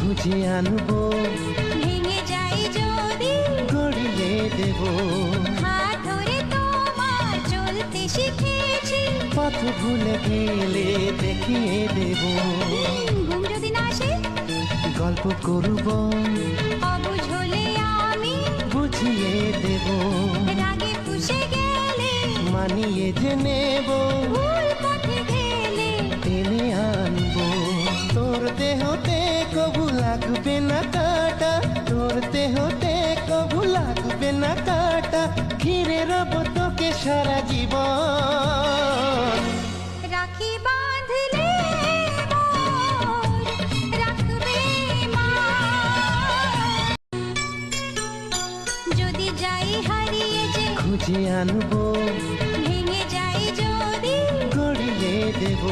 খুঁজে আনবো, ভেঙে যাই যদি গড়িয়ে দেব। হাত ধরে তোমার চলতে শিখেছি, পথ ভুলে গেলে দেখিয়ে দেব। ঘুম যদি না আসে গল্প করব, অবুঝ হলে আমি বুঝিয়ে দেব। রাগে ফুঁসে গেলে মানিয়ে যে নেব, ভুল পথে গেলে টেনে আনবো। তোর দেহতে কবু লাগবে না কাটা, তোর দেহতে কবু লাগবে না কাটা। ঘিরে রব তোকে সারা জীবন। রাখি বাঁধলে মোর রাখবে মা, যদি যাই হারিয়ে যে খুঁজে আনবো, ভেঙে যাই যদি গড়িয়ে দেব।